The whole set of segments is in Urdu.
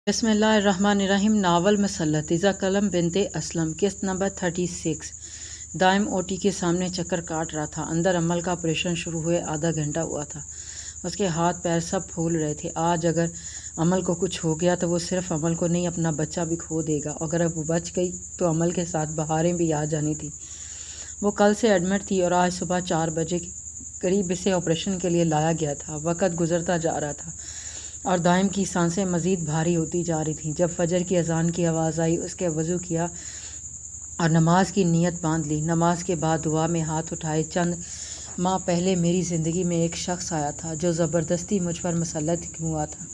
بسم اللہ الرحمن الرحیم۔ ناول مسلط اذا قلم بنت اسلم، قسط نمبر 36۔ دائم اوٹی کے سامنے چکر کاٹ رہا تھا۔ اندر عمل کا آپریشن شروع ہوئے آدھا گھنٹہ ہوا تھا۔ اس کے ہاتھ پیر سب پھول رہے تھے۔ آج اگر عمل کو کچھ ہو گیا تو وہ صرف عمل کو نہیں، اپنا بچہ بھی کھو دے گا۔ اگر وہ بچ گئی تو عمل کے ساتھ بہاریں بھی آ جانی تھی۔ وہ کل سے ایڈمٹ تھی اور آج صبح 4 بجے کے قریب اسے آپریشن کے لیے لایا گیا تھا۔ وقت گزرتا جا رہا تھا اور دائم کی سانسیں مزید بھاری ہوتی جا رہی تھیں۔ جب فجر کی اذان کی آواز آئی، اس کے وضو کیا اور نماز کی نیت باندھ لی۔ نماز کے بعد دعا میں ہاتھ اٹھائے۔ چند ماہ پہلے میری زندگی میں ایک شخص آیا تھا جو زبردستی مجھ پر مسلط ہوا تھا۔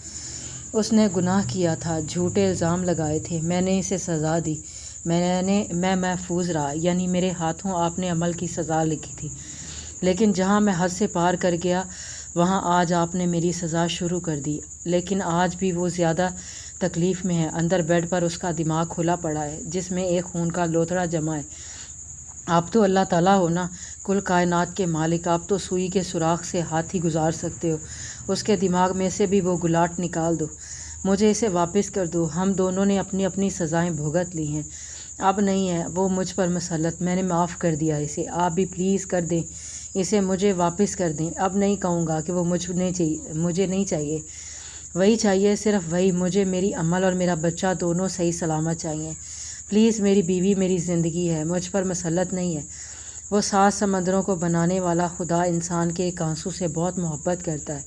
اس نے گناہ کیا تھا، جھوٹے الزام لگائے تھے۔ میں نے اسے سزا دی۔ میں محفوظ رہا، یعنی میرے ہاتھوں آپ نے عمل کی سزا لکھی تھی۔ لیکن جہاں میں حد سے پار کر گیا، وہاں آج آپ نے میری سزا شروع کر دی۔ لیکن آج بھی وہ زیادہ تکلیف میں ہے۔ اندر بیڈ پر اس کا دماغ کھلا پڑا ہے، جس میں ایک خون کا لوتھڑا جمع ہے۔ آپ تو اللہ تعالیٰ ہو نا، کل کائنات کے مالک۔ آپ تو سوئی کے سوراخ سے ہاتھ ہی گزار سکتے ہو۔ اس کے دماغ میں سے بھی وہ گلاٹ نکال دو۔ مجھے اسے واپس کر دو۔ ہم دونوں نے اپنی اپنی سزائیں بھگت لی ہیں، اب نہیں ہے وہ مجھ پر مسلط۔ میں نے معاف کر دیا اسے۔ آپ بھی پلیز کر دیں اسے، مجھے واپس کر دیں۔ اب نہیں کہوں گا کہ وہ مجھے نہیں چاہیے، وہی چاہیے، صرف وہی۔ مجھے میری عمل اور میرا بچہ دونوں صحیح سلامت چاہیے۔ پلیز، میری بیوی میری زندگی ہے، مجھ پر مسلط نہیں ہے۔ وہ 7 سمندروں کو بنانے والا خدا انسان کے ایک آنسو سے بہت محبت کرتا ہے۔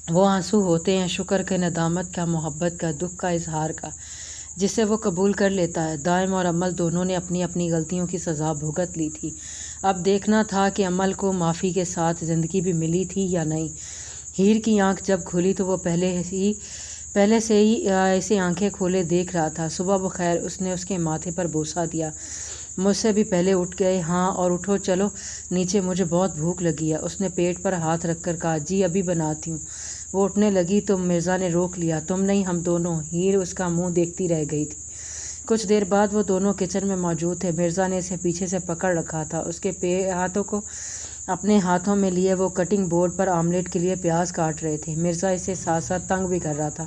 وہ آنسو ہوتے ہیں شکر کا، ندامت کا، محبت کا، دکھ کا، اظہار کا، جسے وہ قبول کر لیتا ہے۔ دائم اور عمل دونوں نے اپنی اپنی غلطیوں کی سزا بھگت لی تھی۔ اب دیکھنا تھا کہ عمل کو معافی کے ساتھ زندگی بھی ملی تھی یا نہیں۔ ہیر کی آنکھ جب کھلی تو وہ پہلے سے ہی اسے آنکھیں کھولے دیکھ رہا تھا۔ صبح بخیر، اس نے اس کے ماتھے پر بوسہ دیا۔ مجھ سے بھی پہلے اٹھ گئے؟ ہاں، اور اٹھو، چلو نیچے، مجھے بہت بھوک لگی ہے۔ اس نے پیٹ پر ہاتھ رکھ کر کہا، جی ابھی بناتی ہوں۔ وہ اٹھنے لگی تو مرزا نے روک لیا۔ تم نہیں، ہم دونوں۔ ہیر اس کا منہ دیکھتی رہ گئی تھی۔ کچھ دیر بعد وہ دونوں کچن میں موجود تھے۔ مرزا نے اسے پیچھے سے پکڑ رکھا تھا۔ اس کے ہاتھوں کو اپنے ہاتھوں میں لیے وہ کٹنگ بورڈ پر آملیٹ کے لیے پیاز کاٹ رہے تھے۔ مرزا اسے ساتھ ساتھ تنگ بھی کر رہا تھا،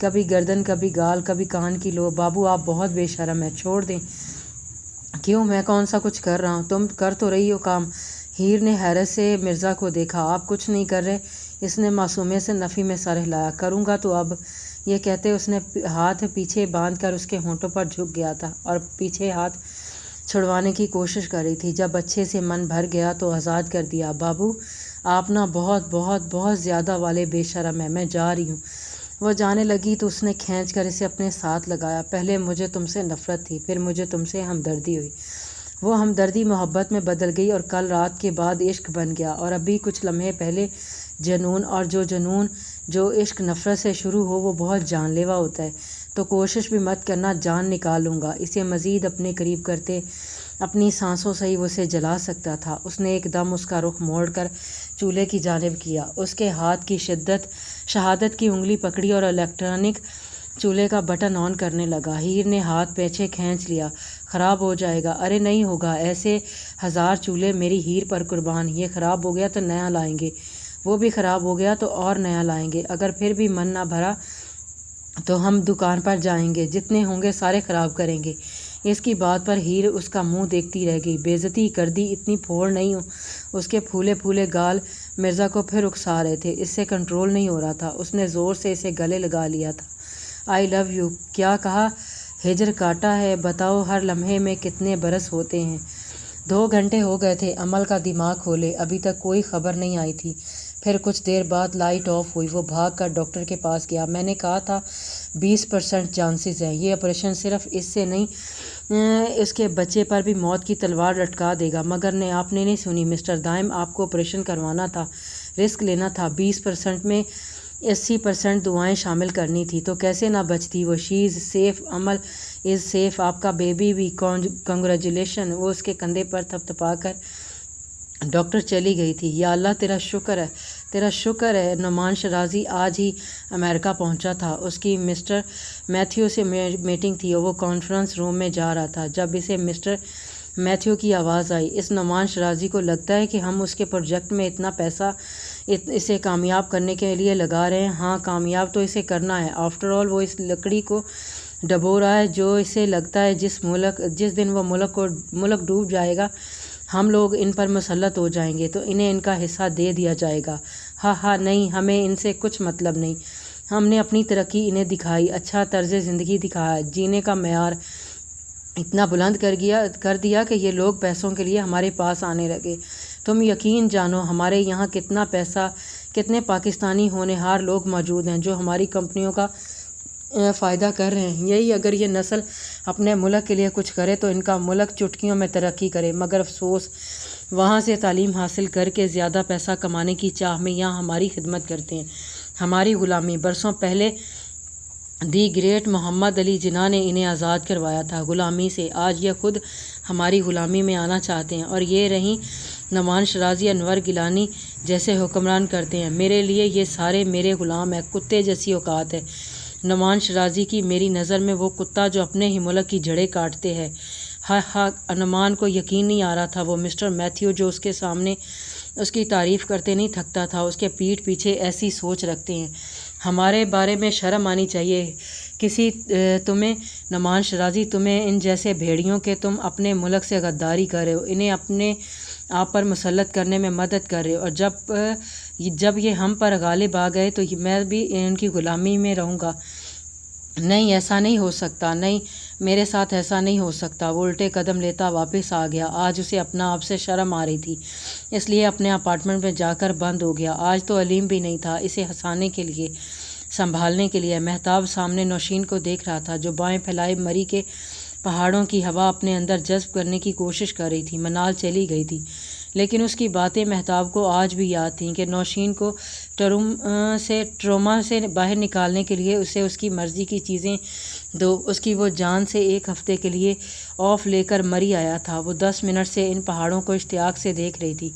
کبھی گردن، کبھی گال، کبھی کان کی لو۔ بابو، آپ بہت بے شرم ہیں، چھوڑ دیں۔ کیوں، میں کون سا کچھ کر رہا ہوں؟ تم کر تو رہی ہو کام۔ ہیر نے حیرت سے مرزا کو دیکھا۔ آپ کچھ نہیں کر رہے؟ اس نے معصومیت سے نفی میں سر ہلایا۔ کروں گا تو اب، یہ کہتے اس نے ہاتھ پیچھے باندھ کر اس کے ہونٹوں پر جھک گیا تھا اور پیچھے ہاتھ چھڑوانے کی کوشش کر رہی تھی۔ جب اچھے سے من بھر گیا تو آزاد کر دیا۔ بابو، آپ نا بہت بہت بہت زیادہ والے بے شرم ہیں، میں جا رہی ہوں۔ وہ جانے لگی تو اس نے کھینچ کر اسے اپنے ساتھ لگایا۔ پہلے مجھے تم سے نفرت تھی، پھر مجھے تم سے ہمدردی ہوئی۔ وہ ہمدردی محبت میں بدل گئی اور کل رات کے بعد عشق بن گیا۔ اور ابھی کچھ لمحے پہلے جنون، اور جو عشق نفرت سے شروع ہو وہ بہت جان لیوا ہوتا ہے۔ تو کوشش بھی مت کرنا، جان نکال لوں گا۔ اسے مزید اپنے قریب کرتے اپنی سانسوں سے ہی وہ اسے جلا سکتا تھا۔ اس نے ایک دم اس کا رخ موڑ کر چولہے کی جانب کیا۔ اس کے ہاتھ کی شہادت کی انگلی پکڑی اور الیکٹرانک چولہے کا بٹن آن کرنے لگا۔ ہیر نے ہاتھ پیچھے کھینچ لیا۔ خراب ہو جائے گا۔ ارے نہیں ہوگا، ایسے 1000 چولہے میری ہیر پر قربان۔ یہ خراب ہو گیا تو نیا لائیں گے، وہ بھی خراب ہو گیا تو اور نیا لائیں گے۔ اگر پھر بھی من نہ بھرا تو ہم دکان پر جائیں گے، جتنے ہوں گے سارے خراب کریں گے۔ اس کی بات پر ہیر اس کا منہ دیکھتی رہ گئی۔ بے عزتی کر دی، اتنی پھوڑ نہیں ہوں۔ اس کے پھولے پھولے گال مرزا کو پھر اکسا رہے تھے۔ اس سے کنٹرول نہیں ہو رہا تھا۔ اس نے زور سے اسے گلے لگا لیا تھا۔ آئی لو یو، کیا کہا؟ ہجر کاٹا ہے، بتاؤ ہر لمحے میں کتنے برس ہوتے ہیں؟ 2 گھنٹے ہو گئے تھے عمل کا دماغ کھولے، ابھی تک کوئی خبر نہیں آئی تھی۔ پھر کچھ دیر بعد لائٹ آف ہوئی۔ وہ بھاگ کر ڈاکٹر کے پاس گیا۔ میں نے کہا تھا 20% چانسز ہیں، یہ آپریشن صرف اس سے نہیں، اس کے بچے پر بھی موت کی تلوار لٹکا دے گا۔ مگر آپ نے نہیں سنی مسٹر دائم، آپ کو آپریشن کروانا تھا، رسک لینا تھا۔ 20% میں 80% دعائیں شامل کرنی تھی، تو کیسے نہ بچتی وہ؟ شی از سیف، عمل از سیف، آپ کا بیبی بھی، کنگریچولیشن۔ وہ اس کے کندھے پر تھپتھپا کر ڈاکٹر چلی گئی تھی۔ یا اللہ، تیرا شکر ہے۔ نعمان شرازی آج ہی امریکہ پہنچا تھا۔ اس کی مسٹر میتھیو سے میٹنگ تھی اور وہ کانفرنس روم میں جا رہا تھا جب اسے مسٹر میتھیو کی آواز آئی۔ اس نعمان شرازی کو لگتا ہے کہ ہم اس کے پروجیکٹ میں اتنا پیسہ اسے کامیاب کرنے کے لیے لگا رہے ہیں۔ ہاں کامیاب تو اسے کرنا ہے، آفٹر آل وہ اس لکڑی کو ڈبو رہا ہے جو اسے لگتا ہے جس دن وہ ملک ڈوب جائے گا ہم لوگ ان پر مسلط ہو جائیں گے تو انہیں ان کا حصہ دے دیا جائے گا۔ ہاں نہیں، ہمیں ان سے کچھ مطلب نہیں، ہم نے اپنی ترقی انہیں دکھائی، اچھا طرز زندگی دکھایا، جینے کا معیار اتنا بلند کر دیا کہ یہ لوگ پیسوں کے لیے ہمارے پاس آنے لگے۔ تم یقین جانو ہمارے یہاں کتنے پاکستانی ہونہار لوگ موجود ہیں جو ہماری کمپنیوں کا فائدہ کر رہے ہیں۔ یہی اگر یہ نسل اپنے ملک کے لیے کچھ کرے تو ان کا ملک چٹکیوں میں ترقی کرے، مگر افسوس وہاں سے تعلیم حاصل کر کے زیادہ پیسہ کمانے کی چاہ میں یہاں ہماری خدمت کرتے ہیں، ہماری غلامی۔ برسوں پہلے دی گریٹ محمد علی جناح نے انہیں آزاد کروایا تھا غلامی سے، آج یہ خود ہماری غلامی میں آنا چاہتے ہیں، اور یہ رہیں نعمان شرازی، انور گیلانی جیسے حکمران کرتے ہیں۔ میرے لیے یہ سارے میرے غلام ہیں، کتے جیسی اوقات ہے نعمان شرازی کی میری نظر میں، وہ کتا جو اپنے ہی ملک کی جڑیں کاٹتے ہیں۔ نعمان کو یقین نہیں آ رہا تھا، وہ مسٹر میتھیو جو اس کے سامنے اس کی تعریف کرتے نہیں تھکتا تھا، اس کے پیٹھ پیچھے ایسی سوچ رکھتے ہیں۔ ہمارے بارے میں شرم آنی چاہیے تمہیں نعمان شرازی، تمہیں ان جیسے بھیڑیوں کے تم اپنے ملک سے غداری کر رہے ہو، انہیں اپنے آپ پر مسلط کرنے میں مدد کر رہے ہو، اور جب یہ ہم پر غالب آ گئے تو میں بھی ان کی غلامی میں رہوں گا۔ نہیں ایسا نہیں ہو سکتا، نہیں میرے ساتھ ایسا نہیں ہو سکتا۔ وہ الٹے قدم لیتا واپس آ گیا، آج اسے اپنا آپ سے شرم آ رہی تھی، اس لیے اپنے اپارٹمنٹ میں جا کر بند ہو گیا۔ آج تو علیم بھی نہیں تھا اسے ہنسانے کے لیے، سنبھالنے کے لیے۔ مہتاب سامنے نوشین کو دیکھ رہا تھا جو بائیں پھیلائے مری کے پہاڑوں کی ہوا اپنے اندر جذب کرنے کی کوشش کر رہی تھی۔ منال چلی گئی تھی لیکن اس کی باتیں مہتاب کو آج بھی یاد تھیں کہ نوشین کو ٹروما سے باہر نکالنے کے لیے اسے اس کی مرضی کی چیزیں دو۔ اس کی وہ جان سے ایک ہفتے کے لیے آف لے کر مری آیا تھا۔ وہ 10 منٹ سے ان پہاڑوں کو اشتیاق سے دیکھ رہی تھی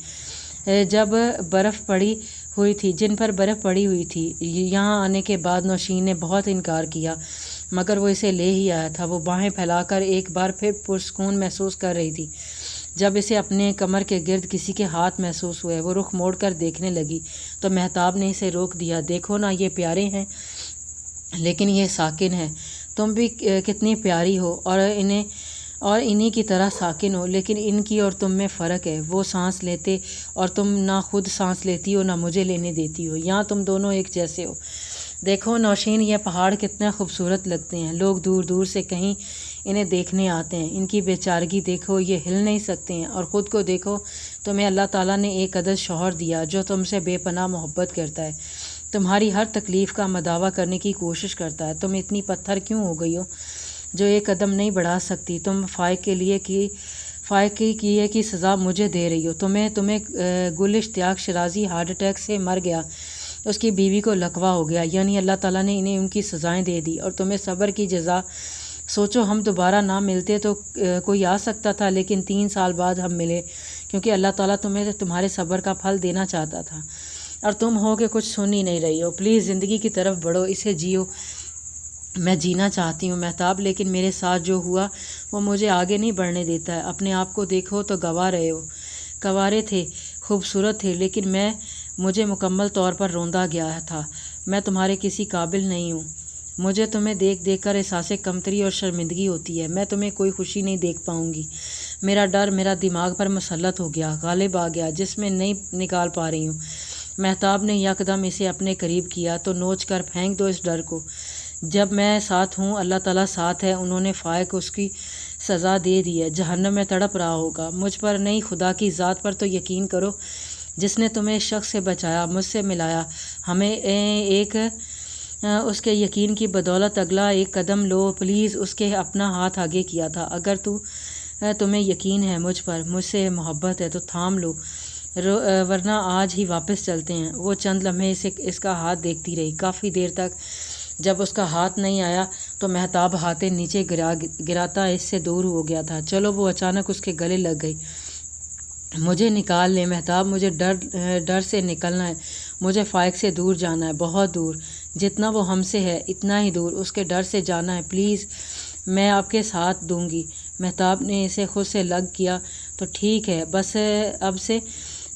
جن پر برف پڑی ہوئی تھی۔ یہاں آنے کے بعد نوشین نے بہت انکار کیا مگر وہ اسے لے ہی آیا تھا۔ وہ باہیں پھیلا کر ایک بار پھر پرسکون محسوس کر رہی تھی۔ جب اسے اپنے کمر کے گرد کسی کے ہاتھ محسوس ہوئے، وہ رخ موڑ کر دیکھنے لگی تو مہتاب نے اسے روک دیا۔ دیکھو نا، یہ پیارے ہیں لیکن یہ ساکن ہے، تم بھی کتنی پیاری ہو اور انہی کی طرح ساکن ہو، لیکن ان کی اور تم میں فرق ہے، وہ سانس لیتے اور تم نہ خود سانس لیتی ہو نہ مجھے لینے دیتی ہو، یہاں تم دونوں ایک جیسے ہو۔ دیکھو نوشین، یہ پہاڑ کتنے خوبصورت لگتے ہیں، لوگ دور دور سے کہیں انہیں دیکھنے آتے ہیں، ان کی بیچارگی دیکھو، یہ ہل نہیں سکتے ہیں، اور خود کو دیکھو، تمہیں اللہ تعالیٰ نے ایک عدد شوہر دیا جو تم سے بے پناہ محبت کرتا ہے، تمہاری ہر تکلیف کا مداوع کرنے کی کوشش کرتا ہے۔ تم اتنی پتھر کیوں ہو گئی ہو جو ایک قدم نہیں بڑھا سکتی؟ تم فائق کی سزا مجھے دے رہی ہو۔ تمہیں گل اشتیاق شرازی ہارٹ اٹیک سے مر گیا، اس کی بیوی کو لقوہ ہو گیا، یعنی اللہ تعالیٰ نے انہیں ان کی سزائیں دے دی اور تمہیں صبر کی جزا۔ سوچو ہم دوبارہ نہ ملتے تو کوئی آ سکتا تھا، لیکن 3 سال بعد ہم ملے کیونکہ اللہ تعالیٰ تمہیں تمہارے صبر کا پھل دینا چاہتا تھا، اور تم ہو کہ کچھ سن ہی نہیں رہی ہو۔ پلیز زندگی کی طرف بڑھو، اسے جیو۔ میں جینا چاہتی ہوں مہتاب، لیکن میرے ساتھ جو ہوا وہ مجھے آگے نہیں بڑھنے دیتا ہے۔ اپنے آپ کو دیکھو تو گنوارے تھے، خوبصورت تھے، لیکن مجھے مکمل طور پر روندا گیا تھا۔ میں تمہارے کسی قابل نہیں ہوں۔ مجھے تمہیں دیکھ کر احساس کمتری اور شرمندگی ہوتی ہے۔ میں تمہیں کوئی خوشی نہیں دیکھ پاؤں گی۔ میرا ڈر میرا دماغ پر مسلط ہو گیا، غالب آ گیا، جس میں نہیں نکال پا رہی ہوں۔ مہتاب نے یکدم اسے اپنے قریب کیا تو نوچ کر پھینک دو اس ڈر کو۔ جب میں ساتھ ہوں، اللہ تعالیٰ ساتھ ہے۔ انہوں نے فائق اس کی سزا دے دی ہے، جہنم میں تڑپ رہا ہوگا۔ مجھ پر نہیں، خدا کی ذات پر تو یقین کرو جس نے تمہیں اس شخص سے بچایا، مجھ سے ملایا۔ ہمیں اس کے یقین کی بدولت اگلا ایک قدم لو پلیز۔ اس کے اپنا ہاتھ آگے کیا تھا۔ اگر تمہیں یقین ہے مجھ پر، مجھ سے محبت ہے تو تھام لو، ورنہ آج ہی واپس چلتے ہیں۔ وہ چند لمحے اس کا ہاتھ دیکھتی رہی، کافی دیر تک۔ جب اس کا ہاتھ نہیں آیا تو مہتاب ہاتھیں نیچے گراتا اس سے دور ہو گیا تھا۔ چلو، وہ اچانک اس کے گلے لگ گئی۔ مجھے نکال لے مہتاب، مجھے ڈر سے نکلنا ہے، مجھے فائق سے دور جانا ہے، بہت دور، جتنا وہ ہم سے ہے اتنا ہی دور، اس کے ڈر سے جانا ہے، پلیز، میں آپ کے ساتھ دوں گی۔ مہتاب نے اسے خود سے لگ کیا تو ٹھیک ہے، بس اب سے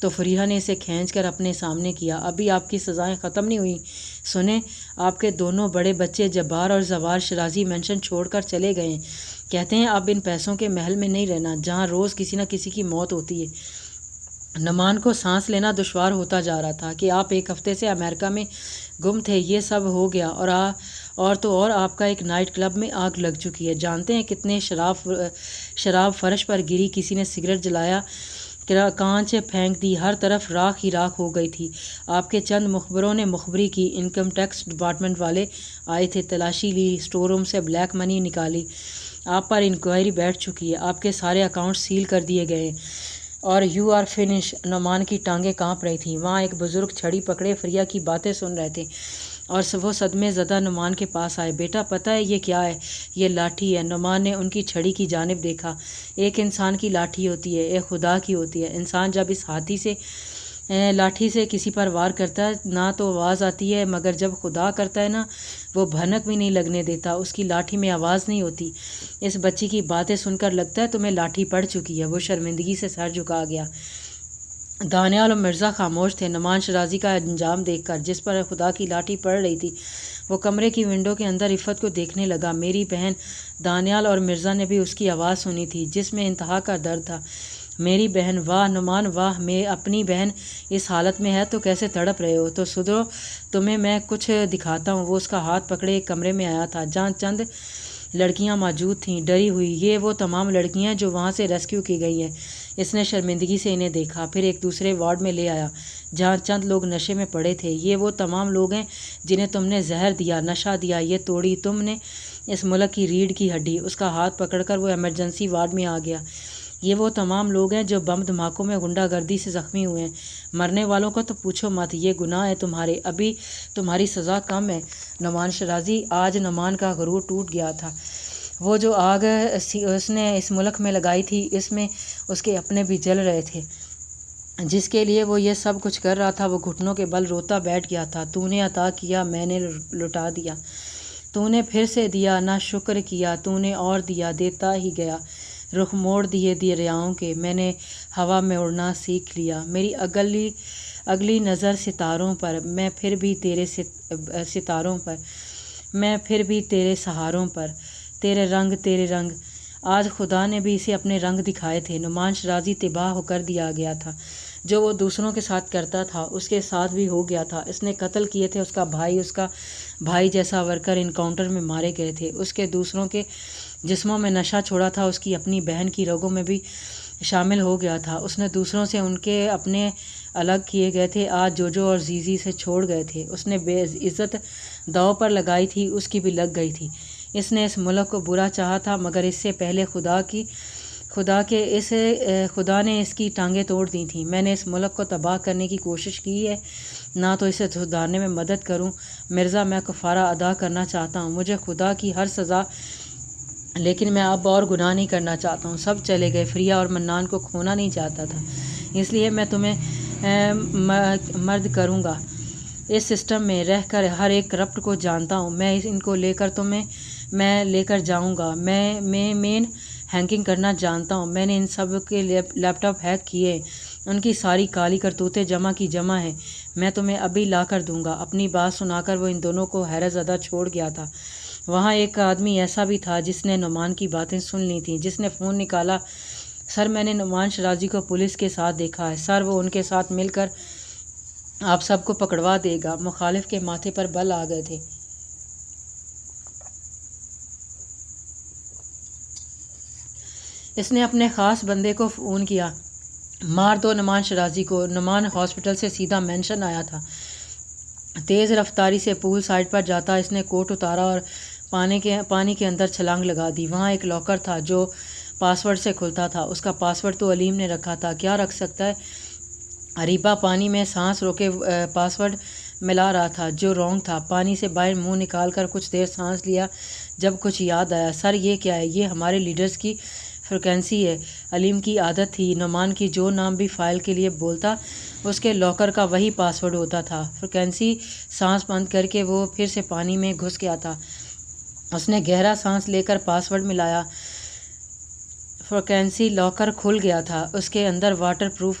تو فریحہ نے اسے کھینچ کر اپنے سامنے کیا۔ ابھی آپ کی سزائیں ختم نہیں ہوئیں۔ سنیں، آپ کے دونوں بڑے بچے جبار اور زوار شرازی مینشن چھوڑ کر چلے گئے ہیں۔ کہتے ہیں اب ان پیسوں کے محل میں نہیں رہنا جہاں روز کسی نہ کسی کی موت ہوتی ہے۔ نعمان کو سانس لینا دشوار ہوتا جا رہا تھا کہ آپ ایک ہفتے سے امریکہ میں گم تھے، یہ سب ہو گیا، اور آپ کا ایک نائٹ کلب میں آگ لگ چکی ہے۔ جانتے ہیں کتنے شراب فرش پر گری، کسی نے سگریٹ جلایا، کانچ پھینک دی، ہر طرف راکھ ہی راکھ ہو گئی تھی۔ آپ کے چند مخبروں نے مخبری کی، انکم ٹیکس ڈپارٹمنٹ والے آئے تھے، تلاشی لی، اسٹور روم سے بلیک منی نکالی۔ آپ پر انکوائری بیٹھ چکی ہے، آپ کے سارے اکاؤنٹ سیل کر دیے گئے ہیں اور یو آر فنش۔ نعمان کی ٹانگیں کانپ رہی تھیں۔ وہاں ایک بزرگ چھڑی پکڑے فریحہ کی باتیں سن رہے تھے اور وہ صدمے زدہ نعمان کے پاس آئے۔ بیٹا پتہ ہے یہ کیا ہے؟ یہ لاٹھی ہے۔ نعمان نے ان کی چھڑی کی جانب دیکھا۔ ایک انسان کی لاٹھی ہوتی ہے، ایک خدا کی ہوتی ہے۔ انسان جب اس لاٹھی سے کسی پر وار کرتا ہے نہ تو آواز آتی ہے، مگر جب خدا کرتا ہے نا، وہ بھنک بھی نہیں لگنے دیتا، اس کی لاٹھی میں آواز نہیں ہوتی۔ اس بچی کی باتیں سن کر لگتا ہے تمہیں لاٹھی پڑ چکی ہے۔ وہ شرمندگی سے سر جھکا گیا۔ دانیال اور مرزا خاموش تھے نعمان شرازی کا انجام دیکھ کر، جس پر خدا کی لاٹھی پڑ رہی تھی۔ وہ کمرے کی ونڈو کے اندر عفت کو دیکھنے لگا۔ میری بہن! دانیال اور مرزا نے بھی اس کی آواز سنی تھی، جس میں انتہا کا درد تھا۔ میری بہن! واہ نعمان واہ! میں اپنی بہن اس حالت میں ہے تو کیسے تڑپ رہے ہو؟ تو سدھرو، تمہیں میں کچھ دکھاتا ہوں۔ وہ اس کا ہاتھ پکڑے ایک کمرے میں آیا تھا جہاں چند لڑکیاں موجود تھیں، ڈری ہوئی۔ یہ وہ تمام لڑکیاں جو وہاں سے ریسکیو کی گئی ہیں۔ اس نے شرمندگی سے انہیں دیکھا، پھر ایک دوسرے وارڈ میں لے آیا جہاں چند لوگ نشے میں پڑے تھے۔ یہ وہ تمام لوگ ہیں جنہیں تم نے زہر دیا، نشہ دیا، یہ توڑی تم نے اس ملک کی ریڑھ کی ہڈی۔ اس کا ہاتھ پکڑ کر وہ ایمرجنسی وارڈ میں آ گیا۔ یہ وہ تمام لوگ ہیں جو بم دھماکوں میں غنڈہ گردی سے زخمی ہوئے ہیں۔ مرنے والوں کا تو پوچھو مت، یہ گناہ ہے تمہارے، ابھی تمہاری سزا کم ہے۔ نعمان شرازی! آج نعمان کا غرور ٹوٹ گیا تھا۔ وہ جو آگ اس نے اس ملک میں لگائی تھی، اس میں اس کے اپنے بھی جل رہے تھے۔ جس کے لیے وہ یہ سب کچھ کر رہا تھا، وہ گھٹنوں کے بل روتا بیٹھ گیا تھا۔ تو نے عطا کیا، میں نے لٹا دیا۔ تو نے پھر سے دیا، نہ شکر کیا۔ تو نے اور دیا، دیتا ہی گیا۔ رخ موڑ دیے دریاؤں کے، میں نے ہوا میں اڑنا سیکھ لیا۔ میری اگلی نظر ستاروں پر، میں پھر بھی تیرے ستاروں پر، میں پھر بھی تیرے سہاروں پر۔ تیرے رنگ۔ آج خدا نے بھی اسے اپنے رنگ دکھائے تھے۔ نعمان شرازی تباہ ہو کر دیا گیا تھا۔ جو وہ دوسروں کے ساتھ کرتا تھا اس کے ساتھ بھی ہو گیا تھا۔ اس نے قتل کیے تھے، اس کا بھائی جیسا ورکر انکاؤنٹر میں مارے گئے تھے۔ اس کے دوسروں کے جسموں میں نشہ چھوڑا تھا، اس کی اپنی بہن کی رگوں میں بھی شامل ہو گیا تھا۔ اس نے دوسروں سے ان کے اپنے الگ کیے گئے تھے، آج جوجو اور زیزی سے چھوڑ گئے تھے۔ اس نے بے عزت داؤ پر لگائی تھی، اس کی بھی لگ گئی تھی۔ اس نے اس ملک کو برا چاہا تھا، مگر اس سے پہلے خدا نے اس کی ٹانگیں توڑ دی تھیں۔ میں نے اس ملک کو تباہ کرنے کی کوشش کی ہے، نہ تو اسے سدھارنے میں مدد کروں۔ مرزا، میں کفارہ ادا کرنا چاہتا ہوں، مجھے خدا کی ہر سزا، لیکن میں اب اور گناہ نہیں کرنا چاہتا ہوں۔ سب چلے گئے، فریحہ اور منان کو کھونا نہیں چاہتا تھا، اس لیے میں تمہیں مرد کروں گا۔ اس سسٹم میں رہ کر ہر ایک کرپٹ کو جانتا ہوں۔ میں ان کو لے کر جاؤں گا۔ میں مین ہیکنگ کرنا جانتا ہوں۔ میں نے ان سب کے لیپ ٹاپ ہیک کیے، ان کی ساری کالی کرتوتیں جمع ہیں۔ میں تمہیں ابھی لا کر دوں گا۔ اپنی بات سنا کر وہ ان دونوں کو حیرت زدہ چھوڑ گیا تھا۔ وہاں ایک آدمی ایسا بھی تھا جس نے نعمان کی باتیں سن لی تھیں، جس نے فون نکالا۔ سر، میں نے نعمان شرازی کو پولیس کے ساتھ دیکھا ہے۔ سر، وہ ان کے ساتھ مل کر آپ سب کو پکڑوا دے گا۔ مخالف کے ماتھے پر بل آ گئے تھے۔ اس نے اپنے خاص بندے کو فون کیا، مار دو نعمان شرازی کو۔ نعمان ہاسپٹل سے سیدھا مینشن آیا تھا۔ تیز رفتاری سے پول سائڈ پر جاتا اس نے کوٹ اتارا اور پانی کے اندر چھلانگ لگا دی۔ وہاں ایک لاکر تھا جو پاس ورڈ سے کھلتا تھا۔ اس کا پاس ورڈ تو علیم نے رکھا تھا، کیا رکھ سکتا ہے؟ اریبہ پانی میں سانس روکے پاس ورڈ ملا رہا تھا جو رونگ تھا۔ پانی سے باہر منہ نکال کر کچھ دیر سانس لیا، جب کچھ یاد آیا۔ سر، یہ کیا ہے؟ یہ ہمارے لیڈرز کی فریکوینسی ہے۔ علیم کی عادت تھی، نعمان کی جو نام بھی فائل کے لیے بولتا، اس کے لاکر کا وہی پاس ورڈ ہوتا تھا۔ فریکوینسی سانس بند کر کے وہ پھر سے پانی میں گھس گیا تھا۔ اس نے گہرا سانس لے کر پاس ورڈ ملایا۔ فریکوینسی لاکر کھل گیا تھا۔ اس کے اندر واٹر پروف